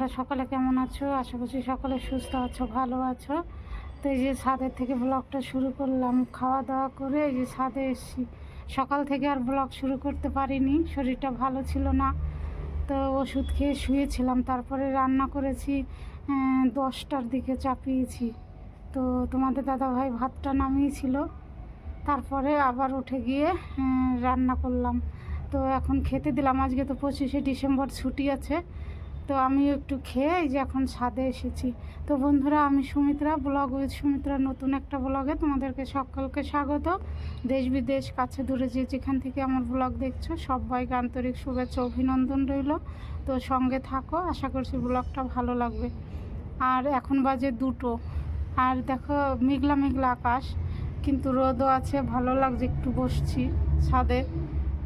তোমরা সকালে কেমন আছো? আশা করছি সকলে সুস্থ আছো, ভালো আছো। তো এই যে ছাদের থেকে ব্লগটা শুরু করলাম, খাওয়া দাওয়া করে এই যে ছাদে এসেছি। সকাল থেকে আর ব্লগ শুরু করতে পারিনি, শরীরটা ভালো ছিল না, তো ওষুধ খেয়ে শুয়েছিলাম। তারপরে রান্না করেছি 10টার দিকে চাপিয়েছি। তো তোমাদের দাদাভাই ভাতটা নামিয়েছিল, তারপরে আবার উঠে গিয়ে রান্না করলাম। তো এখন খেতে দিলাম। আজকে তো 25শে ডিসেম্বর ছুটি আছে, তো আমিও একটু খেয়ে এই যে এখন ছাদে এসেছি। তো বন্ধুরা, আমি সুমিত্রা, ব্লগ উইথ সুমিত্রা নতুন একটা ব্লগে তোমাদেরকে সকলকে স্বাগত। দেশ বিদেশ কাছে দূরে যে যেখান থেকে আমার ব্লগ দেখছো সবাইকে আন্তরিক শুভেচ্ছা অভিনন্দন রইল। তো সঙ্গে থাকো, আশা করছি ব্লগটা ভালো লাগবে। আর এখন বাজে 2টো, আর দেখো মেঘলা মেঘলা আকাশ, কিন্তু রোদও আছে, ভালো লাগছে। একটু বসছি ছাদে,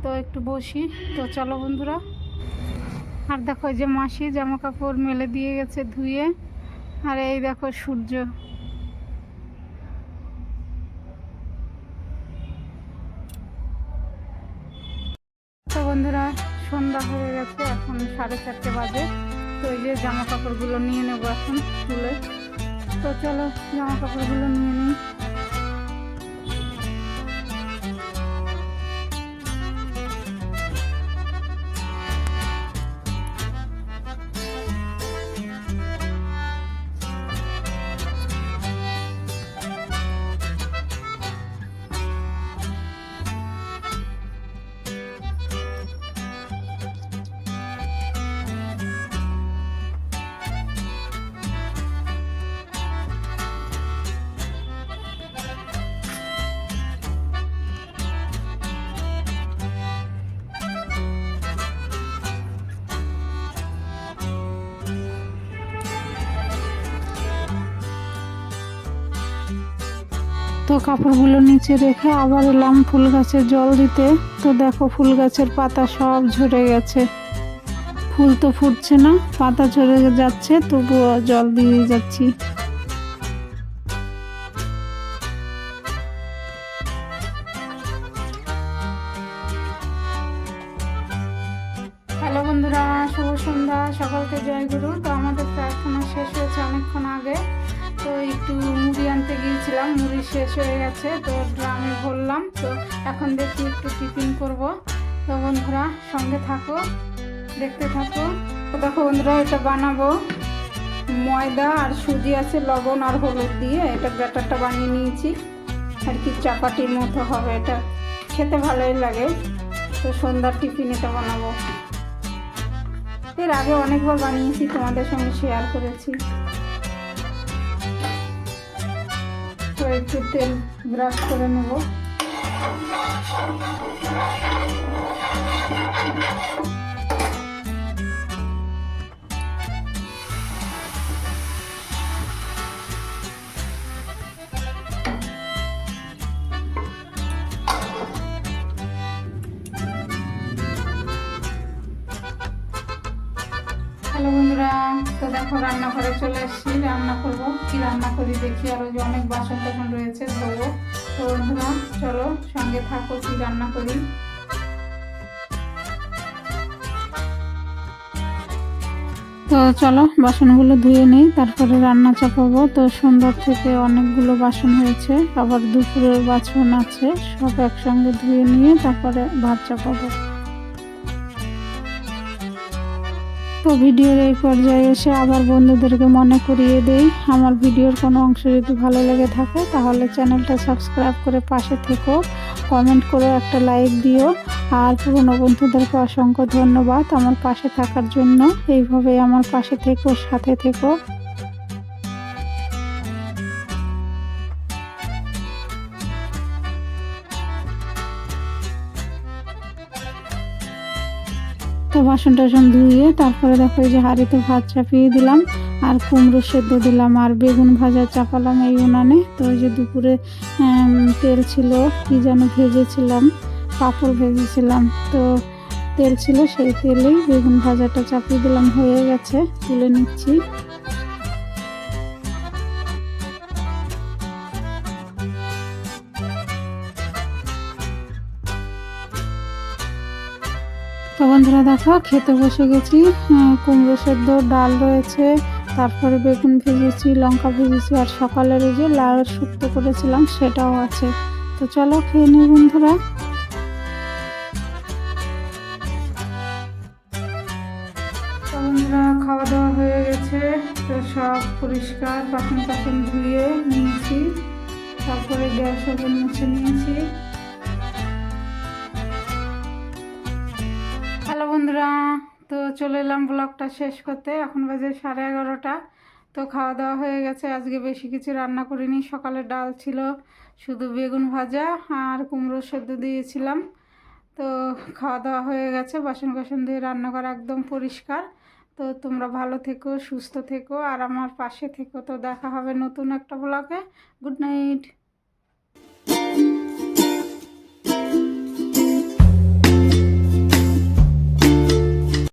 তো একটু বসি। তো চলো বন্ধুরা। আর দেখো এই যে মাসি জামা কাপড় মেলে দিয়ে গেছে ধুয়ে, আর এই দেখো সূর্য। তো বন্ধুরা, সন্ধ্যা হয়ে গেছে, এখন 4:30 বাজে। তো এই যে জামা কাপড়গুলো নিয়ে নেবো এখন তুলে। তো চলো জামা কাপড়গুলো নিয়ে নিই। তো কাপড়গুলো নিচে রেখে আবার এলাম ফুল গাছে জল দিতে। তো দেখো ফুল গাছের পাতা সব ঝরে গেছে, ফুল তো ফুটছে না, পাতা ঝরে যাচ্ছে, তবুও জল দিয়ে যাচ্ছি। হ্যালো বন্ধুরা, শুভ সন্ধ্যা, সকলকে জয় গুরু। তো আমাদের প্রার্থনা শেষ হয়েছে অনেকক্ষণ আগে। তো একটু মুড়ি আনতে গিয়েছিলাম, মুড়ি শেষ হয়ে গেছে, তো ড্রামে ভরলাম। তো এখন দেখি একটু টিফিন করব। তো বন্ধুরা সঙ্গে থাকো, দেখতে থাকো। তো দেখো বন্ধুরা, এটা বানাবো ময়দা আর সুজি আছে, লবণ আর হলুদ দিয়ে এটা ব্যাটারটা বানিয়ে নিয়েছি আর কি। চাপাটির মতো হবে, এটা খেতে ভালোই লাগে। তো সন্ধ্যার টিফিন এটা বানাবো। এর আগে অনেকবার বানিয়েছি, তোমাদের সঙ্গে শেয়ার করেছি। তো একটু তেল ব্রাশ করে নেব। হ্যালো বন্ধুরা, তো দেখো রান্নাঘরে চলে এসেছি, রান্না করবো। কি রান্না করি দেখি, আরো যে অনেক বাসন টাসন রয়েছে ধোবো। তো বন্ধুরা চলো সঙ্গে থাকো, কি রান্না করি। তো চলো বাসনগুলো ধুয়ে নিই, তারপরে রান্না চাপাবো। তো সন্ধ্যার থেকে অনেকগুলো বাসন হয়েছে, আবার দুপুরের বাসন আছে, সব একসঙ্গে ধুয়ে নিয়ে তারপরে ভাত চাপাবো। তো ভিডিওর এই পর্যায়ে এসে আবার বন্ধুদেরকে মনে করিয়ে দেই, আমার ভিডিওর কোনো অংশ যদি ভালো লেগে থাকে তাহলে চ্যানেলটা সাবস্ক্রাইব করে পাশে থেকো, কমেন্ট করে একটা লাইক দিও। আর পুরনো বন্ধুদেরকে অসংখ্য ধন্যবাদ আমার পাশে থাকার জন্য। এইভাবেই আমার পাশে থেকো, সাথে থেকো। তো বাসন টাসন ধুয়ে তারপরে দেখো এই যে হাঁড়িতে ভাত চাপিয়ে দিলাম, আর কুমড়ো সেদ্ধ দিলাম, আর বেগুন ভাজা চাপালাম এই উনানে। তো ওই যে দুপুরে তেল ছিল, কি যেন ভেজেছিলাম, পাঁপড় ভেজেছিলাম, তো তেল ছিল, সেই তেলেই বেগুন ভাজাটা চাপিয়ে দিলাম, হয়ে গেছে, তুলে নিচ্ছি। তো তো বন্ধুরা দেখো খেতে বসে গেছি। কুমড়ো সেদ্ধ, ডাল রয়েছে, তারপরে বেগুন ভেজেছি, লঙ্কা ভেজেছি, আর সকালের এই যে লাউয়ের শুক্তো করেছিলাম সেটাও আছে। তো চলো খেয়ে নিই বন্ধুরা। তো বন্ধুরা খাওয়া দাওয়া হয়ে গেছে। তো সব পরিষ্কার বাসন টাসন ধুয়ে নিয়েছি, তারপরে গ্যাস ওভেন মুছে নিয়েছি। হ্যালো বন্ধুরা, তো চলে এলাম ব্লগটা শেষ করতে। এখন বাজে 11:30। তো খাওয়া দাওয়া হয়ে গেছে। আজকে বেশি কিছু রান্না করিনি। সকালে ডাল ছিল, শুধু বেগুন ভাজা আর কুমড়ো সেদ্ধ দিয়েছিলাম। তো খাওয়া দাওয়া হয়ে গেছে, বাসন কাসন দিয়ে রান্নাঘর একদম পরিষ্কার। তো তোমরা ভালো থেকো, সুস্থ থেকো, আর আমার পাশে থেকো। তো দেখা হবে নতুন একটা ব্লগে। Good night.